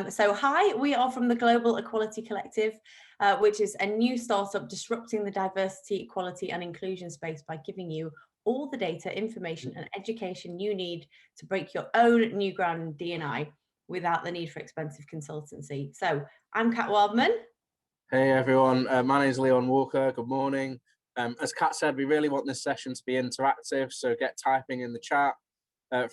So hi, we are from the Global Equality Collective, which is a new startup disrupting the diversity, equality and inclusion space by giving you all the data, information and education you need to break your own new ground in D&I without the need for expensive consultancy. So I'm Kat Wildman. Hey everyone, my name is Leon Walker. Good morning. As Kat said, we really want this session to be interactive, so get typing in the chat.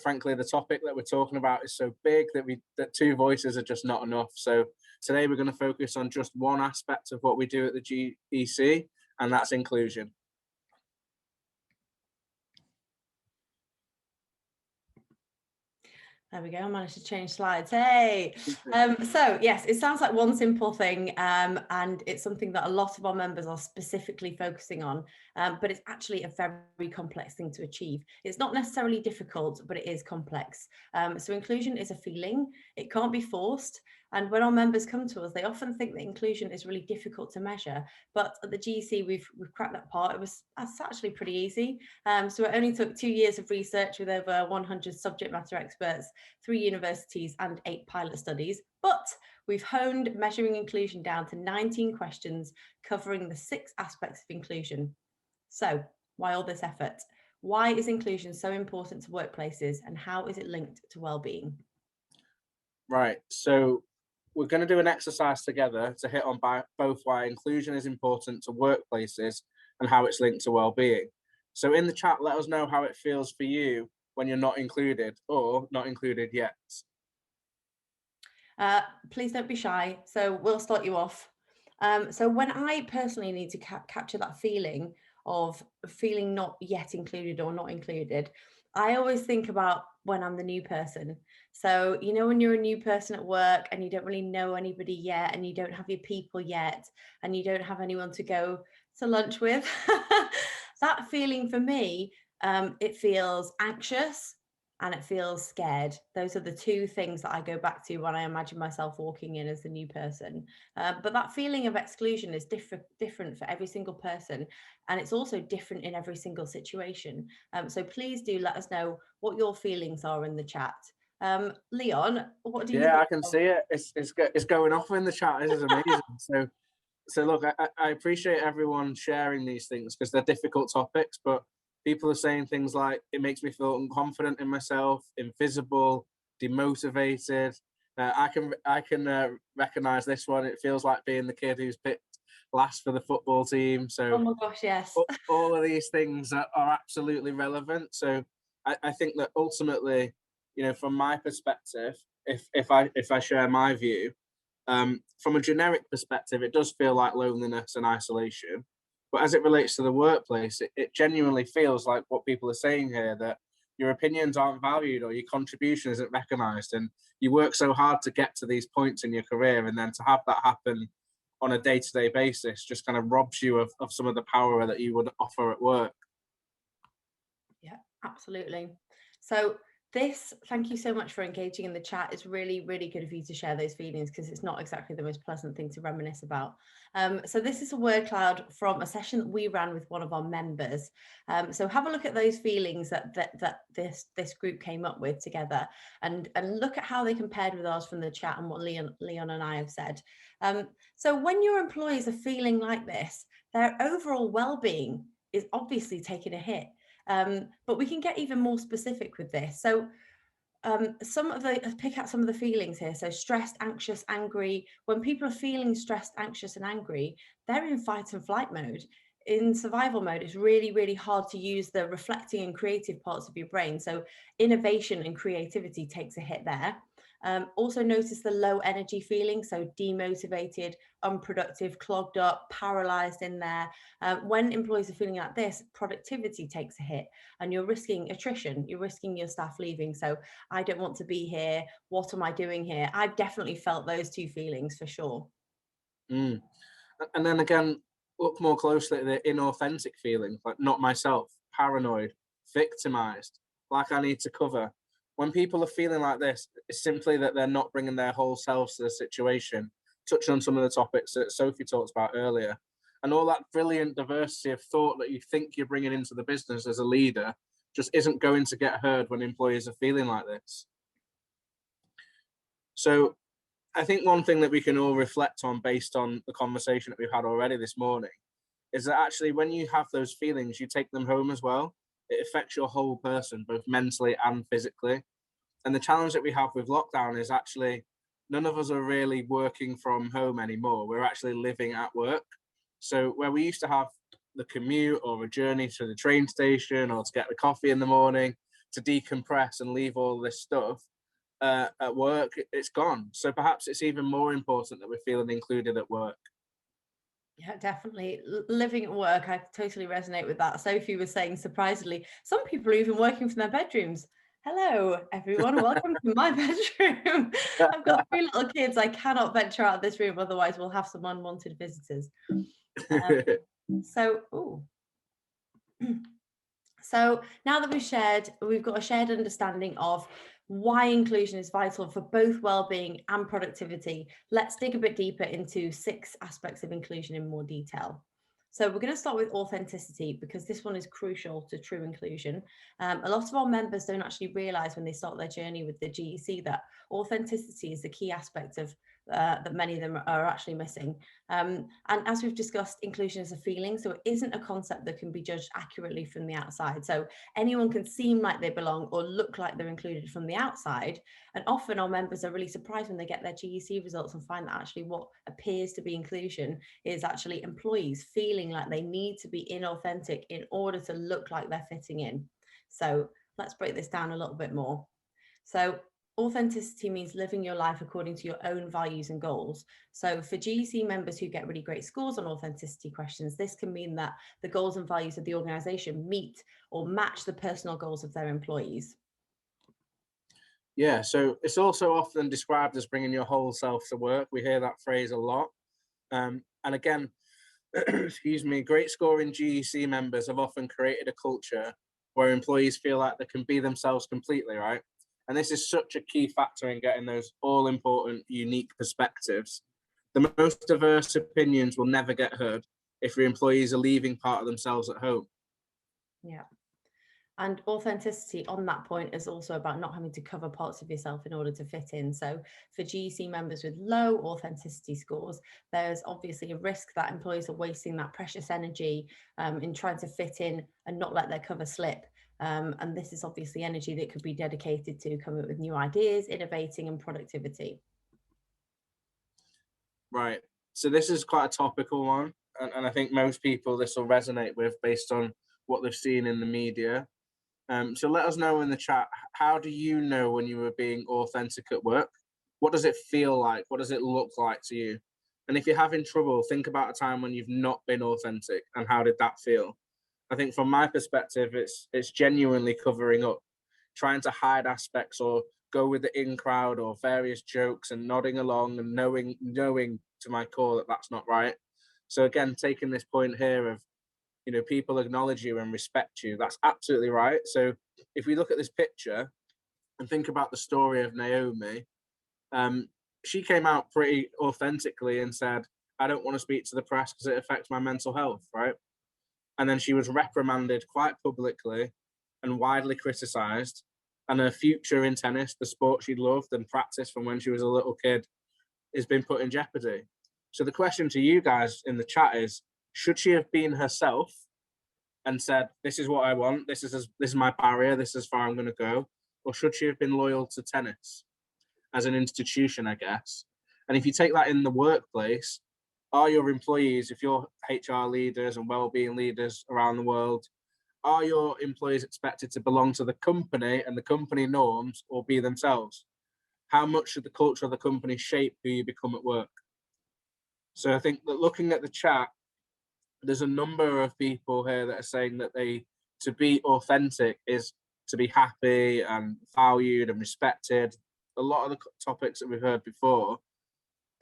Frankly, the topic that we're talking about is so big that two voices are just not enough. So today we're going to focus on just one aspect of what we do at the GEC, and that's inclusion. There we go, I managed to change slides. Hey! So yes, it sounds like one simple thing, and it's something that a lot of our members are specifically focusing on, but it's actually a very complex thing to achieve. It's not necessarily difficult, but it is complex. So inclusion is a feeling, it can't be forced, and when our members come to us, they often think that inclusion is really difficult to measure, but at the GEC, we've cracked that part. It's actually pretty easy. So it only took 2 years of research with over 100 subject matter experts, 3 universities and 8 pilot studies, but we've honed measuring inclusion down to 19 questions covering the 6 aspects of inclusion. So why all this effort? Why is inclusion so important to workplaces and how is it linked to well-being? Right, so we're going to do an exercise together to hit on both why inclusion is important to workplaces and how it's linked to well-being. So in the chat, let us know how it feels for you when you're not included or not included yet. Please don't be shy. So we'll start you off. So when I personally need to capture that feeling of feeling not yet included or not included, I always think about when I'm the new person. So, you know, when you're a new person at work and you don't really know anybody yet and you don't have your people yet and you don't have anyone to go to lunch with, that feeling for me, it feels anxious and it feels scared. Those are the two things that I go back to when I imagine myself walking in as the new person. But that feeling of exclusion is different for every single person, and it's also different in every single situation. So please do let us know what your feelings are in the chat. Leon, what do you think? Yeah, I can see it. It's going off in the chat. This is amazing. So look, I appreciate everyone sharing these things because they're difficult topics, but people are saying things like, it makes me feel unconfident in myself, invisible, demotivated. I can recognize this one. It feels like being the kid who's picked last for the football team. So oh my gosh, yes. all of these things are absolutely relevant. So I think that ultimately, you know, from my perspective, if I share my view, from a generic perspective, it does feel like loneliness and isolation. But as it relates to the workplace, it genuinely feels like what people are saying here, that your opinions aren't valued or your contribution isn't recognized. And you work so hard to get to these points in your career, and then to have that happen on a day-to-day basis just kind of robs you of some of the power that you would offer at work. Yeah, absolutely. So thank you so much for engaging in the chat. It's really, really good of you to share those feelings because it's not exactly the most pleasant thing to reminisce about. So this is a word cloud from a session that we ran with one of our members. So have a look at those feelings that this group came up with together, and look at how they compared with ours from the chat and what Leon and I have said. So when your employees are feeling like this, their overall well-being is obviously taking a hit. But we can get even more specific with this. So pick out some of the feelings here. So stressed, anxious, angry. When people are feeling stressed, anxious and angry, they're in fight and flight mode. In survival mode, it's really, really hard to use the reflecting and creative parts of your brain. So innovation and creativity takes a hit there. Also notice the low energy feeling, so demotivated, unproductive, clogged up, paralyzed in there. When employees are feeling like this, productivity takes a hit and you're risking attrition, you're risking your staff leaving. So I don't want to be here, what am I doing here? I've definitely felt those two feelings for sure. And then again, look more closely at the inauthentic feeling, like not myself, paranoid, victimized, like I need to cover. When people are feeling like this, it's simply that they're not bringing their whole selves to the situation, touching on some of the topics that Sophie talked about earlier. And all that brilliant diversity of thought that you think you're bringing into the business as a leader just isn't going to get heard when employees are feeling like this. So I think one thing that we can all reflect on based on the conversation that we've had already this morning is that actually when you have those feelings, you take them home as well. It affects your whole person, both mentally and physically. And the challenge that we have with lockdown is actually none of us are really working from home anymore. We're actually living at work. So where we used to have the commute or a journey to the train station or to get the coffee in the morning to decompress and leave all this stuff at work, it's gone. So perhaps it's even more important that we're feeling included at work. Yeah, definitely. Living at work, I totally resonate with that. Sophie was saying, surprisingly, some people are even working from their bedrooms. Hello, everyone. Welcome to my bedroom. I've got 3 little kids. I cannot venture out of this room, otherwise we'll have some unwanted visitors. Um, so, ooh. So now that we've got a shared understanding of why inclusion is vital for both well-being and productivity. Let's dig a bit deeper into 6 aspects of inclusion in more detail. So we're going to start with authenticity because this one is crucial to true inclusion. A lot of our members don't actually realize when they start their journey with the GEC that authenticity is the key aspect of that many of them are actually missing. And as we've discussed, inclusion is a feeling, so it isn't a concept that can be judged accurately from the outside. So anyone can seem like they belong or look like they're included from the outside. And often our members are really surprised when they get their GEC results and find that actually what appears to be inclusion is actually employees feeling like they need to be inauthentic in order to look like they're fitting in. So let's break this down a little bit more. So authenticity means living your life according to your own values and goals. So for GEC members who get really great scores on authenticity questions, this can mean that the goals and values of the organization meet or match the personal goals of their employees. Yeah, so it's also often described as bringing your whole self to work. We hear that phrase a lot. And again, excuse me, great scoring GEC members have often created a culture where employees feel like they can be themselves completely, right? And this is such a key factor in getting those all important, unique perspectives. The most diverse opinions will never get heard if your employees are leaving part of themselves at home. Yeah. And authenticity on that point is also about not having to cover parts of yourself in order to fit in. So for GEC members with low authenticity scores, there's obviously a risk that employees are wasting that precious energy in trying to fit in and not let their cover slip. And this is obviously energy that could be dedicated to coming up with new ideas, innovating and productivity. Right. So this is quite a topical one. And I think most people this will resonate with based on what they've seen in the media. So let us know in the chat, how do you know when you were being authentic at work? What does it feel like? What does it look like to you? And if you're having trouble, think about a time when you've not been authentic and how did that feel? I think from my perspective, it's genuinely covering up, trying to hide aspects or go with the in crowd or various jokes and nodding along and knowing to my core that that's not right. So again, taking this point here of people acknowledge you and respect you, that's absolutely right. So if we look at this picture and think about the story of Naomi, she came out pretty authentically and said, I don't want to speak to the press because it affects my mental health, right? And then she was reprimanded quite publicly and widely criticized, and her future in tennis, the sport she loved and practiced from when she was a little kid, has been put in jeopardy. So the question to you guys in the chat is, should she have been herself and said, this is what I want, this is my barrier, this is far I'm going to go? Or should she have been loyal to tennis as an institution, I guess? And if you take that in the workplace, are your employees, if you're HR leaders and well-being leaders around the world, are your employees expected to belong to the company and the company norms or be themselves? How much should the culture of the company shape who you become at work? So I think that looking at the chat, there's a number of people here that are saying that to be authentic is to be happy and valued and respected. A lot of the topics that we've heard before,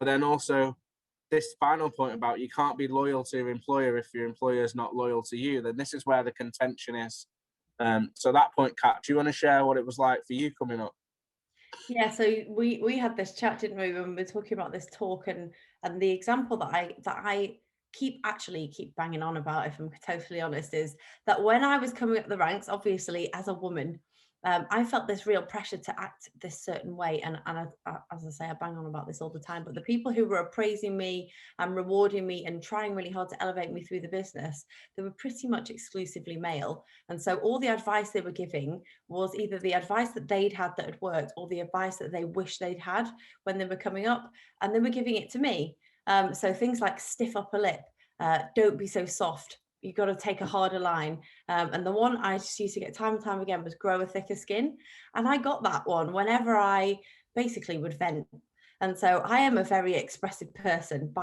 but then also this final point about you can't be loyal to your employer if your employer is not loyal to you. Then this is where the contention is. So that point, Kat, do you want to share what it was like for you coming up? Yeah, so we had this chat, didn't we, when we were talking about this talk, and the example that I keep banging on about, if I'm totally honest, is that when I was coming up the ranks, obviously as a woman, I felt this real pressure to act this certain way. And as I say, I bang on about this all the time, but the people who were appraising me and rewarding me and trying really hard to elevate me through the business, they were pretty much exclusively male. And so all the advice they were giving was either the advice that they'd had that had worked, or the advice that they wished they'd had when they were coming up, and they were giving it to me. So things like stiff upper lip, don't be so soft, you've got to take a harder line. And the one I just used to get time and time again was grow a thicker skin. And I got that one whenever I basically would vent. And so I am a very expressive person.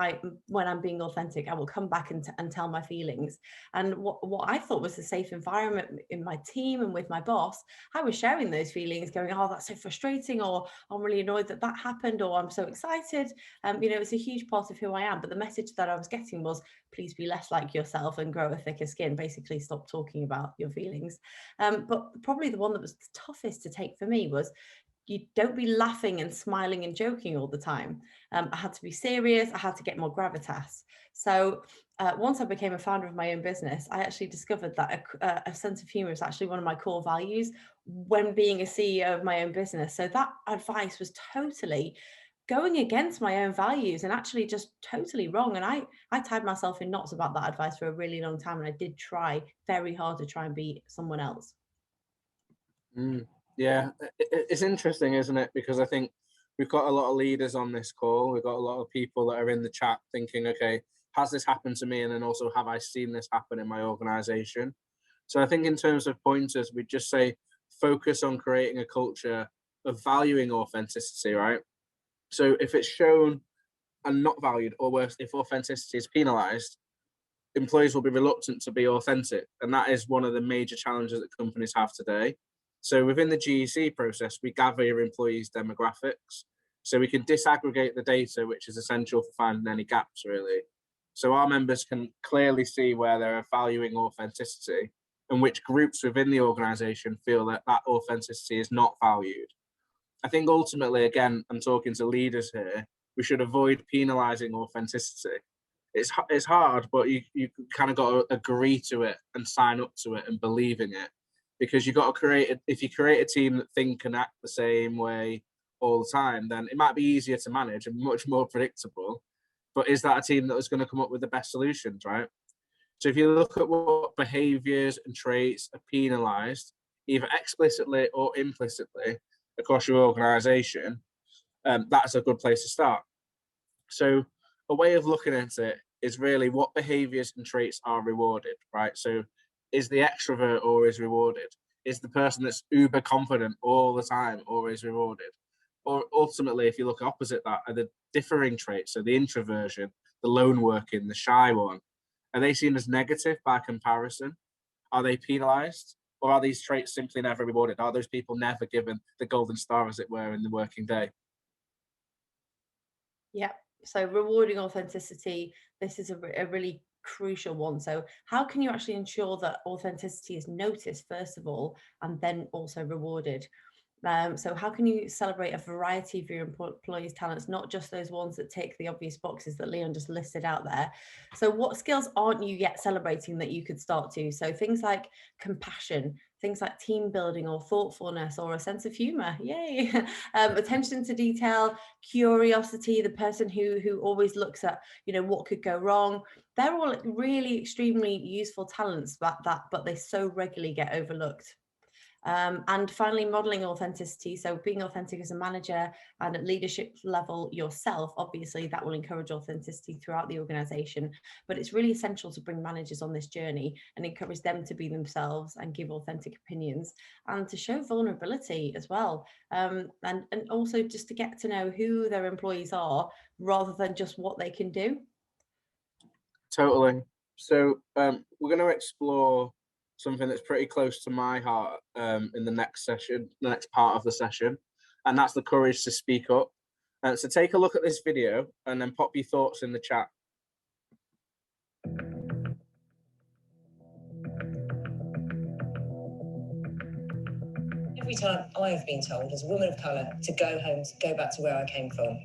When I'm being authentic, I will come back and tell my feelings. And what I thought was a safe environment in my team and with my boss, I was sharing those feelings, going, oh, that's so frustrating, or I'm really annoyed that happened, or I'm so excited. It's a huge part of who I am. But the message that I was getting was, please be less like yourself and grow a thicker skin. Basically, stop talking about your feelings. But probably the one that was the toughest to take for me was, you don't be laughing and smiling and joking all the time. I had to be serious. I had to get more gravitas. So once I became a founder of my own business, I actually discovered that a sense of humor is actually one of my core values when being a CEO of my own business. So that advice was totally going against my own values and actually just totally wrong. And I tied myself in knots about that advice for a really long time. And I did try very hard to try and be someone else. Yeah, it's interesting, isn't it? Because I think we've got a lot of leaders on this call. We've got a lot of people that are in the chat thinking, okay, has this happened to me? And then also, have I seen this happen in my organization? So I think in terms of pointers, we'd just say, focus on creating a culture of valuing authenticity, right? So if it's shown and not valued, or worse, if authenticity is penalized, employees will be reluctant to be authentic. And that is one of the major challenges that companies have today. So within the GEC process, we gather your employees' demographics. So we can disaggregate the data, which is essential for finding any gaps, really. So our members can clearly see where they're valuing authenticity and which groups within the organization feel that that authenticity is not valued. I think ultimately, again, I'm talking to leaders here, we should avoid penalizing authenticity. It's hard, but you kind of got to agree to it and sign up to it and believe in it, because you've got to create it. If you create a team that think and act the same way all the time, then it might be easier to manage and much more predictable. But is that a team that is going to come up with the best solutions, right? So if you look at what behaviors and traits are penalized, either explicitly or implicitly across your organization, that's a good place to start. So a way of looking at it is really what behaviors and traits are rewarded, right? So is the extrovert always rewarded? Is the person that's uber confident all the time always rewarded? Or ultimately, if you look opposite that, are the differing traits, so the introversion, the lone working, the shy one, are they seen as negative by comparison? Are they penalized? Or are these traits simply never rewarded? Are those people never given the golden star, as it were, in the working day? Yeah. So rewarding authenticity, this is a really crucial one. So how can you actually ensure that authenticity is noticed, first of all, and then also rewarded? So how can you celebrate a variety of your employees' talents, not just those ones that tick the obvious boxes that Leon just listed out there? So what skills aren't you yet celebrating that you could start to? So things like compassion, things like team building or thoughtfulness or a sense of humor, yay, attention to detail, curiosity, the person who always looks at, what could go wrong. They're all really extremely useful talents, but they so regularly get overlooked. And finally, modeling authenticity. So being authentic as a manager and at leadership level yourself, obviously that will encourage authenticity throughout the organization. But it's really essential to bring managers on this journey and encourage them to be themselves and give authentic opinions and to show vulnerability as well. And also just to get to know who their employees are rather than just what they can do. Totally. So we're going to explore something that's pretty close to my heart in the next session, the next part of the session, and that's the courage to speak up. So take a look at this video and then pop your thoughts in the chat. Every time I have been told as a woman of colour to go home, to go back to where I came from,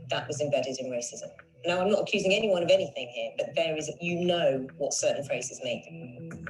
that was embedded in racism. Now, I'm not accusing anyone of anything here, but there is, what certain phrases mean.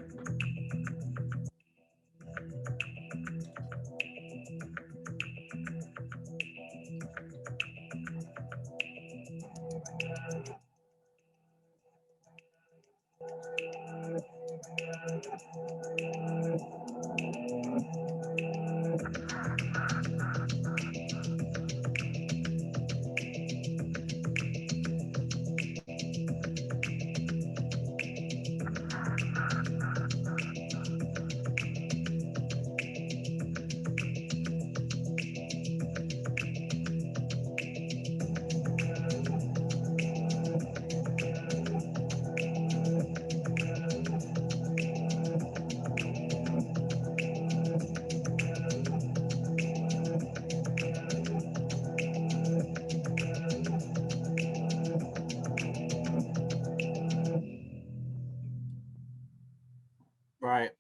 Right.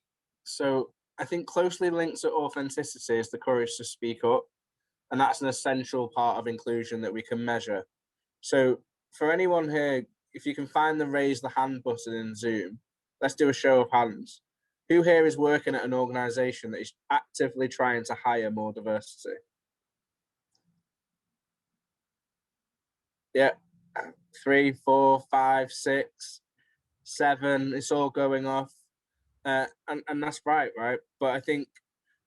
So I think closely linked to authenticity is the courage to speak up. And that's an essential part of inclusion that we can measure. So for anyone here, if you can find the raise the hand button in Zoom, let's do a show of hands. Who here is working at an organization that is actively trying to hire more diversity? Yeah, 3, 4, 5, 6, 7, it's all going off. And that's right? But I think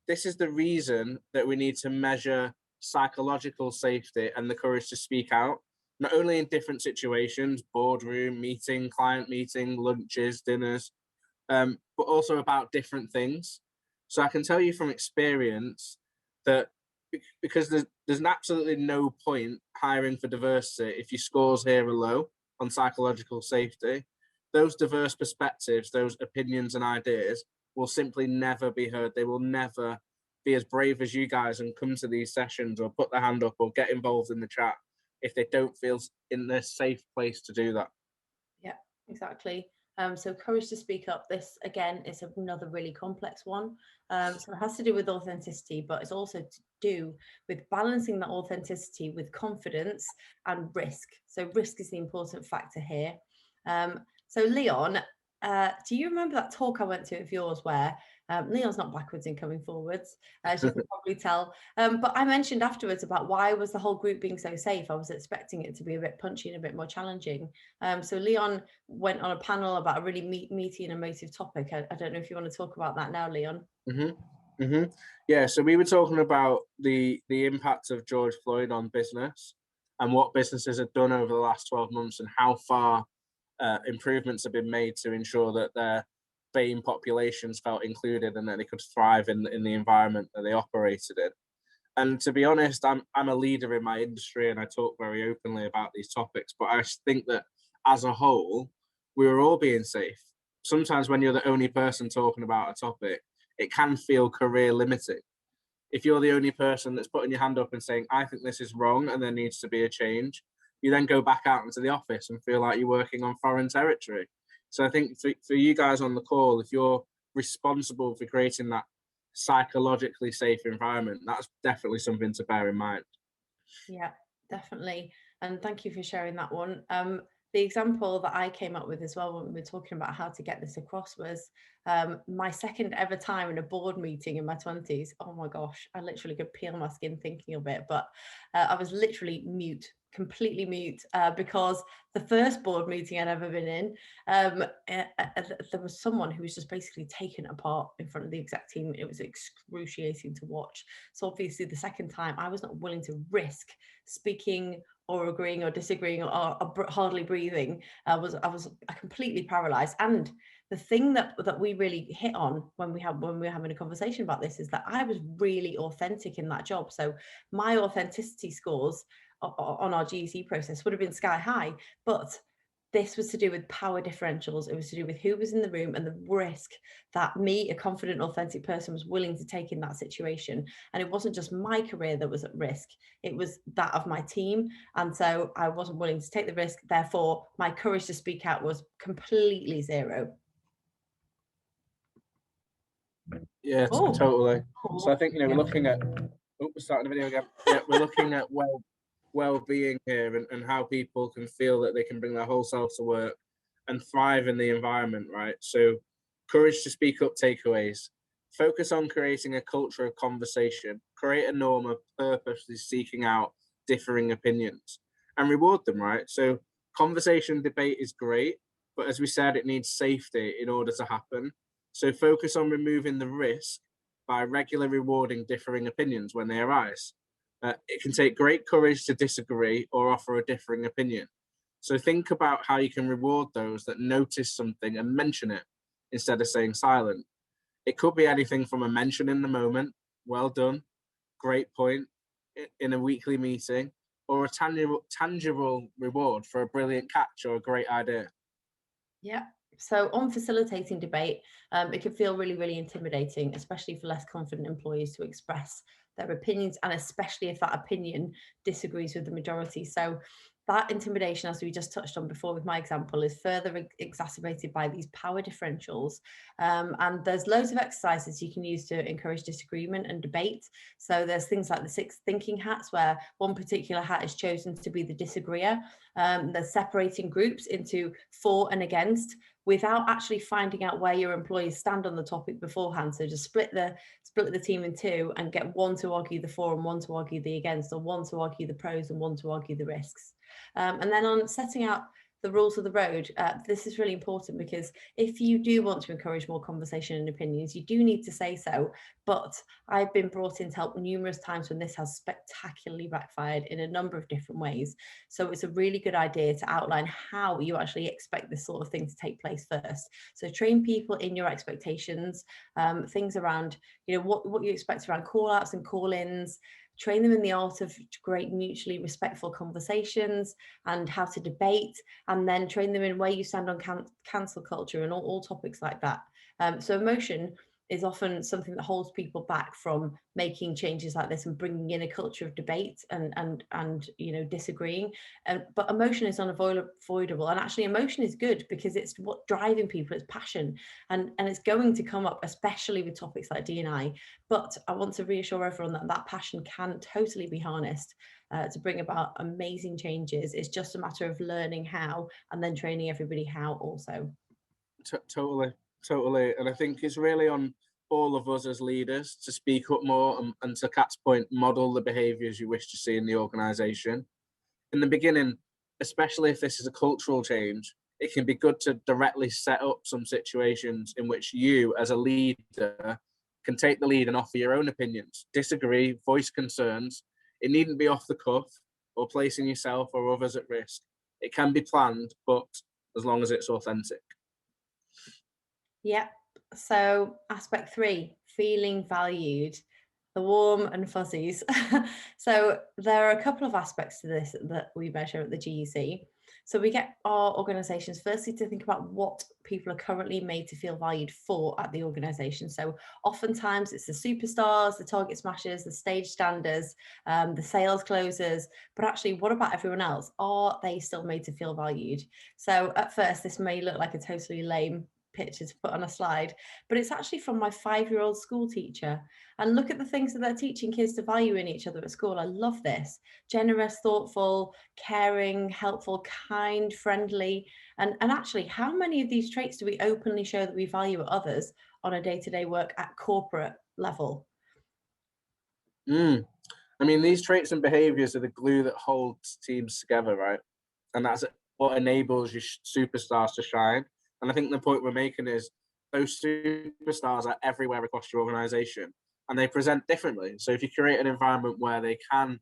this is the reason that we need to measure psychological safety and the courage to speak out, not only in different situations, boardroom, meeting, client meeting, lunches, dinners, but also about different things. So I can tell you from experience that because there's absolutely no point hiring for diversity if your scores here are low on psychological safety. Those diverse perspectives, those opinions and ideas will simply never be heard. They will never be as brave as you guys and come to these sessions or put their hand up or get involved in the chat if they don't feel in their safe place to do that. Yeah, exactly. So courage to speak up. This again is another really complex one. So it has to do with authenticity, but it's also to do with balancing that authenticity with confidence and risk. So risk is the important factor here. So Leon, do you remember that talk I went to of yours where Leon's not backwards in coming forwards, as you can probably tell. But I mentioned afterwards about why was the whole group being so safe. I was expecting it to be a bit punchy and a bit more challenging. So Leon went on a panel about a really meaty and emotive topic. I don't know if you want to talk about that now, Leon. Yeah, so we were talking about the impact of George Floyd on business and what businesses have done over the last 12 months and how far improvements have been made to ensure that their BAME populations felt included and that they could thrive in the environment that they operated in. And to be honest, I'm a leader in my industry and I talk very openly about these topics, but I think that as a whole, we were all being safe. Sometimes when you're the only person talking about a topic, it can feel career limiting. If you're the only person that's putting your hand up and saying, I think this is wrong and there needs to be a change, you then go back out into the office and feel like you're working on foreign territory. So I think for you guys on the call, if you're responsible for creating that psychologically safe environment, that's definitely something to bear in mind. Yeah, definitely. And thank you for sharing that one. The example that I came up with as well when we were talking about how to get this across was my second ever time in a board meeting in my 20s. Oh my gosh, I literally could peel my skin thinking of it, but I was literally mute, completely mute, because the first board meeting I'd ever been in, there was someone who was just basically taken apart in front of the exec team. It was excruciating to watch. So obviously the second time I was not willing to risk speaking or agreeing or disagreeing or hardly breathing. I was completely paralyzed. And the thing that we really hit on when we were having a conversation about this is that I was really authentic in that job. So my authenticity scores on our GEC process would have been sky high, but this was to do with power differentials. It was to do with who was in the room and the risk that me, a confident, authentic person, was willing to take in that situation. And it wasn't just my career that was at risk, it was that of my team. And so I wasn't willing to take the risk. Therefore, my courage to speak out was completely zero. Yeah, totally. So I think, we're looking at, we're starting the video again. Yeah, we're looking at well-being here and how people can feel that they can bring their whole self to work and thrive in the environment, right? So courage to speak up takeaways. Focus on creating a culture of conversation. Create a norm of purposely seeking out differing opinions and reward them, right? So conversation debate is great, but as we said, it needs safety in order to happen. So focus on removing the risk by regularly rewarding differing opinions when they arise. It can take great courage to disagree or offer a differing opinion. So think about how you can reward those that notice something and mention it instead of staying silent. It could be anything from a mention in the moment, well done, great point, in a weekly meeting, or a tangible reward for a brilliant catch or a great idea. Yeah. So on facilitating debate, it can feel really, really intimidating, especially for less confident employees to express their opinions, and especially if that opinion disagrees with the majority. So that intimidation, as we just touched on before with my example, is further exacerbated by these power differentials. And there's loads of exercises you can use to encourage disagreement and debate. So there's things like the 6 thinking hats, where one particular hat is chosen to be the disagreeer. There's separating groups into for and against, without actually finding out where your employees stand on the topic beforehand. So just split the team in 2 and get one to argue the for and one to argue the against, or one to argue the pros and one to argue the risks. And then on setting out the rules of the road, this is really important, because if you do want to encourage more conversation and opinions, you do need to say so. But I've been brought in to help numerous times when this has spectacularly backfired in a number of different ways. So it's a really good idea to outline how you actually expect this sort of thing to take place first. So train people in your expectations, things around, what you expect around call outs and call-ins. Train them in the art of great mutually respectful conversations and how to debate, and then train them in where you stand on cancel culture and all topics like that. So emotion is often something that holds people back from making changes like this and bringing in a culture of debate and disagreeing. But emotion is unavoidable, and actually emotion is good, because it's what driving people, it's passion, and it's going to come up, especially with topics like D&I. But I want to reassure everyone that passion can totally be harnessed to bring about amazing changes. It's just a matter of learning how, and then training everybody how also. Totally. And I think it's really on all of us as leaders to speak up more and to Kat's point, model the behaviours you wish to see in the organisation. In the beginning, especially if this is a cultural change, it can be good to directly set up some situations in which you, as a leader, can take the lead and offer your own opinions, disagree, voice concerns. It needn't be off the cuff or placing yourself or others at risk. It can be planned, but as long as it's authentic. Yeah. So aspect 3, feeling valued, the warm and fuzzies. So there are a couple of aspects to this that we measure at the GEC. So we get our organisations firstly to think about what people are currently made to feel valued for at the organisation. So oftentimes it's the superstars, the target smashers, the stage standers, the sales closers, but actually what about everyone else? Are they still made to feel valued? So at first this may look like a totally lame picture to put on a slide, but it's actually from my 5-year-old school teacher. And look at the things that they're teaching kids to value in each other at school. I love this. Generous, thoughtful, caring, helpful, kind, friendly. And actually, how many of these traits do we openly show that we value at others on a day-to-day work at corporate level? I mean, these traits and behaviours are the glue that holds teams together, right? And that's what enables your superstars to shine. And I think the point we're making is those superstars are everywhere across your organisation, and they present differently. So if you create an environment where they can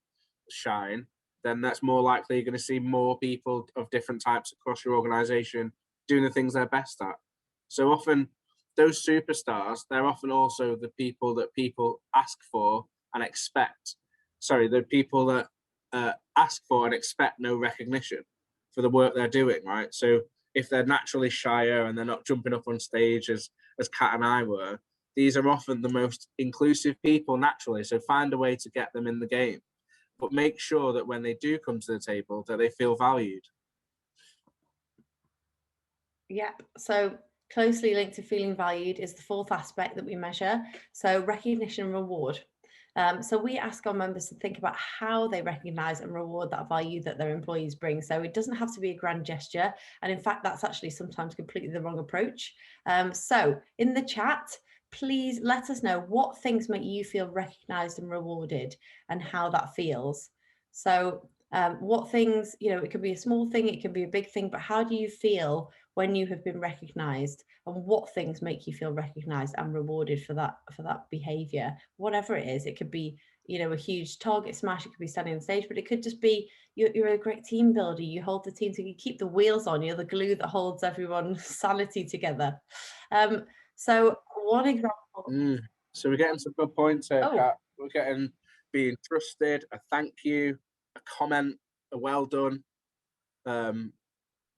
shine, then that's more likely you're going to see more people of different types across your organisation doing the things they're best at. So often those superstars, they're often also the people that people ask for and expect. Sorry, the people that ask for and expect no recognition for the work they're doing, right? So if they're naturally shyer and they're not jumping up on stage as Kat and I were, these are often the most inclusive people naturally. So find a way to get them in the game, but make sure that when they do come to the table that they feel valued. Yep. So closely linked to feeling valued is the 4th aspect that we measure. So recognition and reward. So we ask our members to think about how they recognise and reward that value that their employees bring. So it doesn't have to be a grand gesture. And in fact, that's actually sometimes completely the wrong approach. So in the chat, please let us know what things make you feel recognised and rewarded and how that feels. So what things, it could be a small thing, it could be a big thing, but how do you feel when you have been recognised, and what things make you feel recognised and rewarded for that behaviour? Whatever it is, it could be a huge target smash, it could be standing on stage, but it could just be you're a great team builder, you hold the team, so you keep the wheels on, you're the glue that holds everyone's sanity together. So one example. So we're getting some good points here, Kat. Oh. We're getting being trusted, a thank you, a comment, a well done.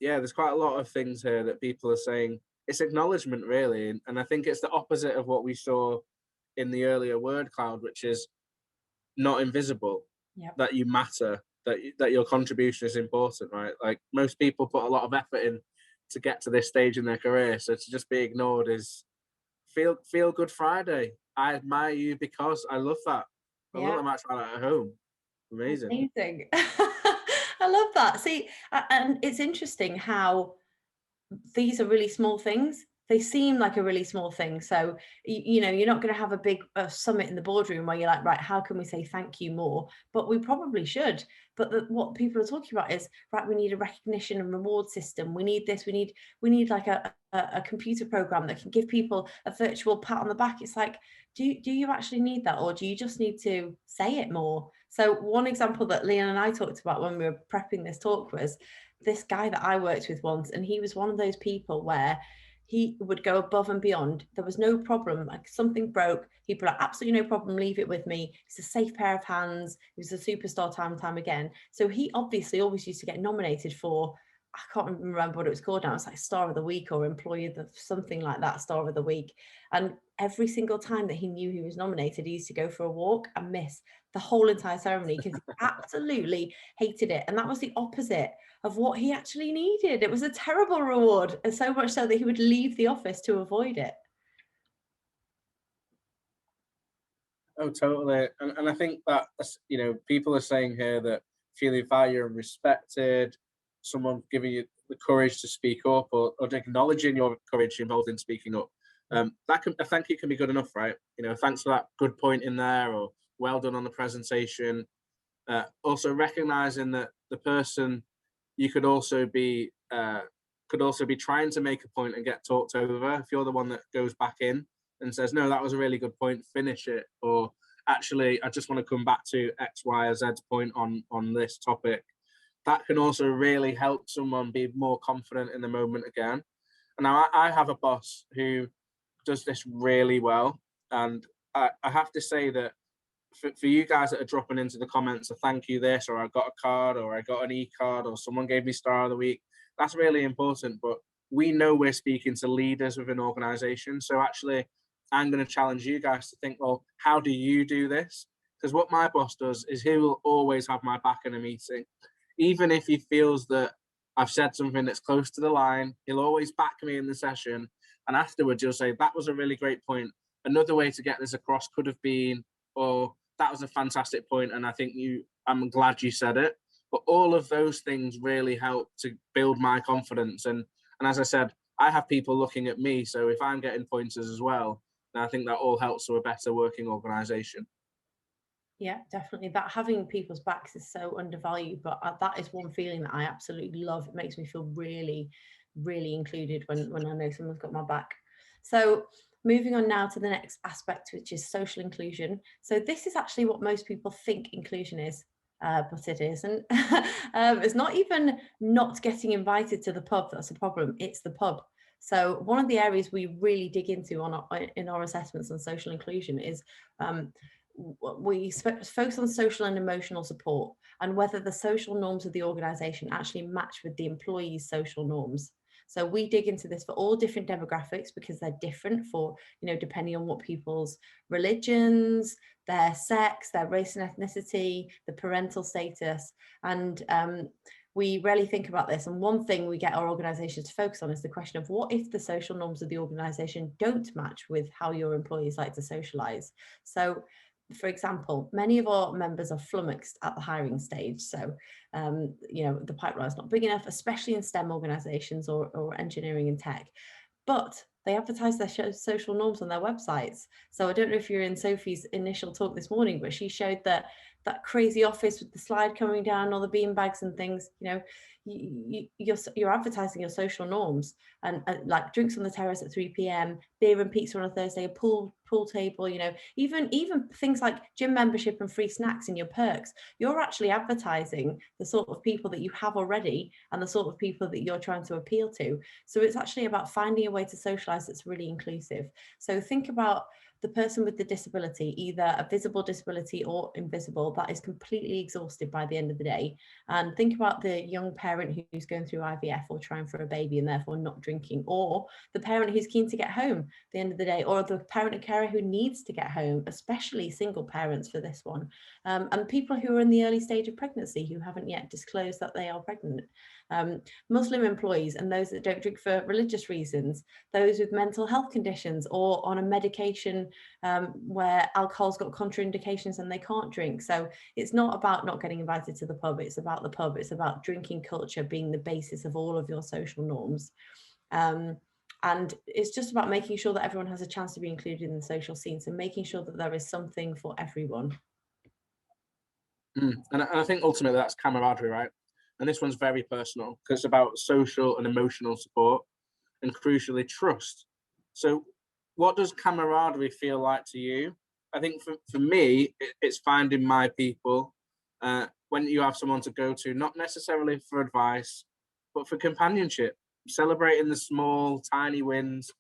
Yeah, there's quite a lot of things here that people are saying. It's acknowledgement, really. And I think it's the opposite of what we saw in the earlier word cloud, which is not invisible, Yep. that you matter, that your contribution is important, right? Like most people put a lot of effort in to get to this stage in their career, so to just be ignored is feel good Friday. I admire you because I love that. I love that match right at home. Amazing. Amazing. I love that. See, and it's interesting how these are really small things. They seem like a really small thing. So, you know, you're not going to have a big summit in the boardroom where you're like, right, how can we say thank you more? But we probably should. But what people are talking about is, right, we need a recognition and reward system. We need this. We need like a computer program that can give people a virtual pat on the back. It's like, do you actually need that, or do you just need to say it more? So one example that Leon and I talked about when we were prepping this talk was this guy that I worked with once, and he was one of those people where he would go above and beyond. There was no problem, like something broke, he'd be like, absolutely no problem, leave it with me. He's a safe pair of hands. He was a superstar time and time again. So he obviously always used to get nominated for, I can't remember what it was called now, it's like Star of the Week or Employee of the, something like that, Star of the Week. And every single time that he knew he was nominated, he used to go for a walk and miss the whole entire ceremony because he absolutely hated it. And that was the opposite of what he actually needed. It was a terrible reward, and so much so that he would leave the office to avoid it. Oh, totally. And I think that, you know, people are saying here that feeling valued and respected, someone giving you the courage to speak up, or acknowledging your courage involved in speaking up. That a thank you can be good enough, right? You know, thanks for that good point in there, or well done on the presentation. Also recognizing that the person, you could also be trying to make a point and get talked over. If you're the one that goes back in and says, no, that was a really good point, finish it, or actually, I just want to come back to X, Y, or Z's point on this topic. That can also really help someone be more confident in the moment again. And now I have a boss who does this really well. And I have to say that for you guys that are dropping into the comments, a thank you this, or I got a card, or I got an e-card, or someone gave me Star of the Week, that's really important. But we know we're speaking to leaders within organizations. So actually, I'm going to challenge you guys to think, well, how do you do this? Because what my boss does is he will always have my back in a meeting. Even if he feels that I've said something that's close to the line, he'll always back me in the session. And afterwards, he'll say, that was a really great point. Another way to get this across could have been, or that was a fantastic point, and I think I'm glad you said it. But all of those things really help to build my confidence. And as I said, I have people looking at me. So if I'm getting pointers as well, then I think that all helps to a better working organization. Yeah, definitely. That having people's backs is so undervalued, but that is one feeling that I absolutely love. It makes me feel really, really included when I know someone's got my back. So moving on now to the next aspect, which is social inclusion. So this is actually what most people think inclusion is, but it isn't. It's not even not getting invited to the pub that's a problem, it's the pub. So one of the areas we really dig into in our assessments on social inclusion is we focus on social and emotional support and whether the social norms of the organization actually match with the employees' social norms. So we dig into this for all different demographics because they're different for, you know, depending on what people's religions, their sex, their race and ethnicity, the parental status. And we rarely think about this. And one thing we get our organizations to focus on is the question of what if the social norms of the organization don't match with how your employees like to socialize? So for example, many of our members are flummoxed at the hiring stage. So, you know, the pipeline is not big enough, especially in STEM organizations or engineering and tech, but they advertise their social norms on their websites. So I don't know if you're in Sophie's initial talk this morning, but she showed that crazy office with the slide coming down, all the bean bags and things, you know, you're advertising your social norms and like drinks on the terrace at 3 p.m, beer and pizza on a Thursday, a pool table, you know, even things like gym membership and free snacks in your perks. You're actually advertising the sort of people that you have already and the sort of people that you're trying to appeal to. So it's actually about finding a way to socialize that's really inclusive. So think about the person with the disability, either a visible disability or invisible, that is completely exhausted by the end of the day. And think about the young parent who's going through IVF or trying for a baby and therefore not drinking, or the parent who's keen to get home at the end of the day, or the parent or carer who needs to get home, especially single parents for this one, and people who are in the early stage of pregnancy who haven't yet disclosed that they are pregnant. Muslim employees and those that don't drink for religious reasons, those with mental health conditions or on a medication where alcohol's got contraindications and they can't drink. So it's not about not getting invited to the pub, it's about the pub, it's about drinking culture being the basis of all of your social norms. And it's just about making sure that everyone has a chance to be included in the social scenes and making sure that there is something for everyone. And I think ultimately that's camaraderie, right? And this one's very personal because it's about social and emotional support and crucially trust. So what does camaraderie feel like to you? I think for me, it's finding my people. When you have someone to go to, not necessarily for advice, but for companionship, celebrating the small, tiny wins,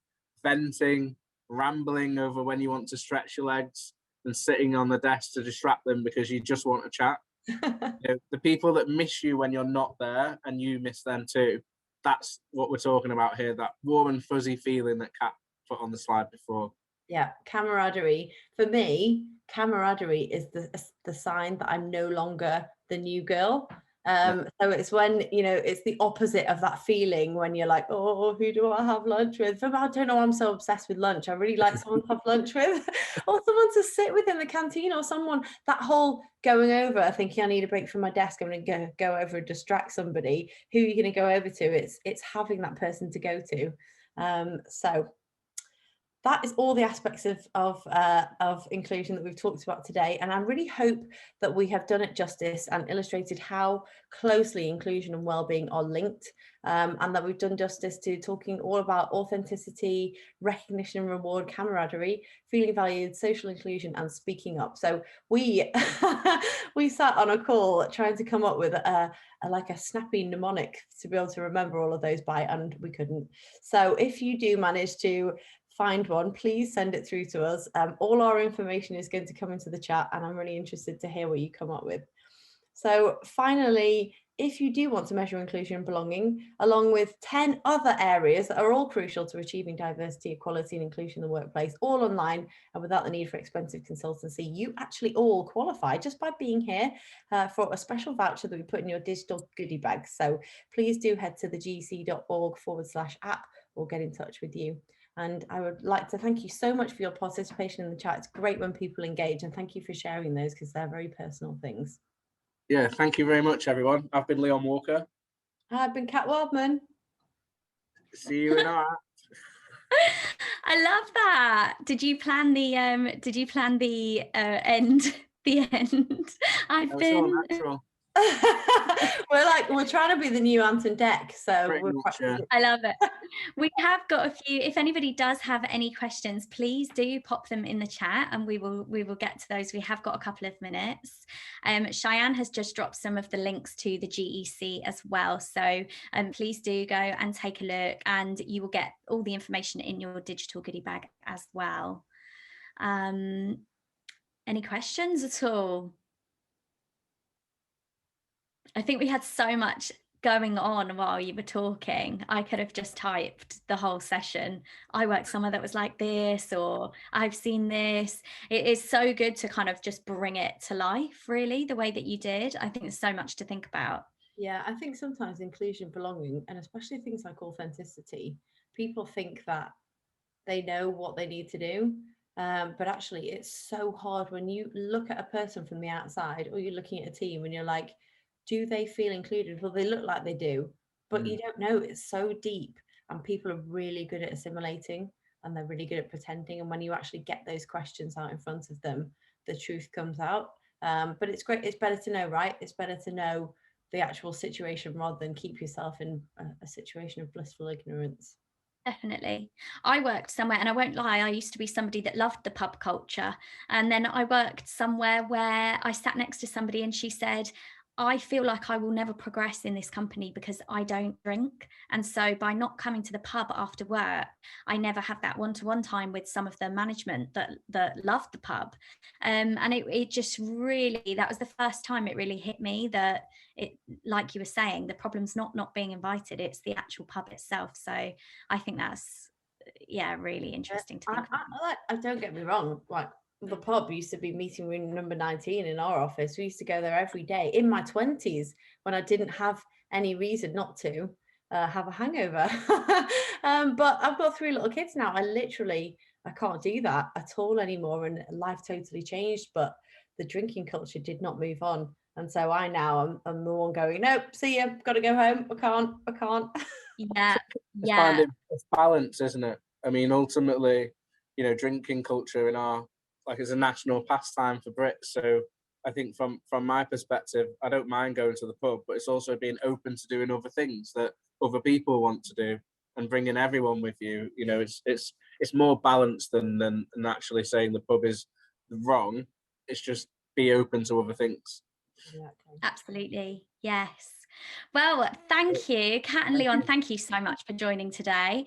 venting, rambling over when you want to stretch your legs and sitting on the desk to distract them because you just want to chat. The people that miss you when you're not there and you miss them too. That's what we're talking about here, that warm and fuzzy feeling that Kat put on the slide before. Yeah, camaraderie. For me, camaraderie is the sign that I'm no longer the new girl. So it's when, you know, it's the opposite of that feeling when you're like, oh, who do I have lunch with? I don't know, I'm so obsessed with lunch. I really like someone to have lunch with or someone to sit with in the canteen, or someone, that whole going over thinking I need a break from my desk, I'm going to go over and distract somebody. Who are you going to go over to? It's having that person to go to. So that is all the aspects of inclusion that we've talked about today. And I really hope that we have done it justice and illustrated how closely inclusion and wellbeing are linked, and that we've done justice to talking all about authenticity, recognition and reward, camaraderie, feeling valued, social inclusion, and speaking up. So we sat on a call trying to come up with a snappy mnemonic to be able to remember all of those by, and we couldn't. So if you do manage to find one, please send it through to us. All our information is going to come into the chat, and I'm really interested to hear what you come up with. So finally, if you do want to measure inclusion and belonging, along with 10 other areas that are all crucial to achieving diversity, equality and inclusion in the workplace, all online and without the need for expensive consultancy, you actually all qualify just by being here for a special voucher that we put in your digital goodie bag. So please do head to the gec.org/app or get in touch with you. And I would like to thank you so much for your participation in the chat. It's great when people engage, and thank you for sharing those because they're very personal things. Yeah, thank you very much, everyone. I've been Leon Walker. I've been Kat Wildman. See you in our app. I love that. Did you plan the end? The end. I've been natural. we're trying to be the new Ant and Dec, so I love it. We have got a few. If anybody does have any questions, please do pop them in the chat and we will get to those. We have got a couple of minutes. Cheyenne has just dropped some of the links to the GEC as well, so please do go and take a look, and you will get all the information in your digital goodie bag as well. Any questions at all? I think we had so much going on while you were talking. I could have just typed the whole session. I worked somewhere that was like this, or I've seen this. It is so good to kind of just bring it to life, really, the way that you did. I think there's so much to think about. Yeah, I think sometimes inclusion, belonging, and especially things like authenticity, people think that they know what they need to do. But actually, it's so hard when you look at a person from the outside, or you're looking at a team and you're like, do they feel included? Well, they look like they do, but you don't know. It's so deep, and people are really good at assimilating, and they're really good at pretending. And when you actually get those questions out in front of them, the truth comes out. But it's great. It's better to know, right? It's better to know the actual situation rather than keep yourself in a situation of blissful ignorance. Definitely. I worked somewhere, and I won't lie, I used to be somebody that loved the pub culture. And then I worked somewhere where I sat next to somebody and she said, I feel like I will never progress in this company because I don't drink. And so by not coming to the pub after work, I never have that one-to-one time with some of the management that loved the pub. And it just really, that was the first time it really hit me that it, like you were saying, the problem's not being invited, it's the actual pub itself. So I think that's, yeah, really interesting to think about. I don't get me wrong, like the pub used to be meeting room number 19 in our office. We used to go there every day in my 20s when I didn't have any reason not to have a hangover. But I've got 3 little kids now. I can't do that at all anymore, and life totally changed, but the drinking culture did not move on. And so I'm the one going, nope, see ya, gotta go home. I can't. Yeah, It's finding it's balance, isn't it? I mean, ultimately, you know, drinking culture in our, like, it's a national pastime for Brits. So I think from my perspective, I don't mind going to the pub, but it's also being open to doing other things that other people want to do and bringing everyone with you. You know, it's more balanced than actually saying the pub is wrong. It's just be open to other things. Absolutely. Yes. Well, thank you, Kat and Leon. Thank you so much for joining today.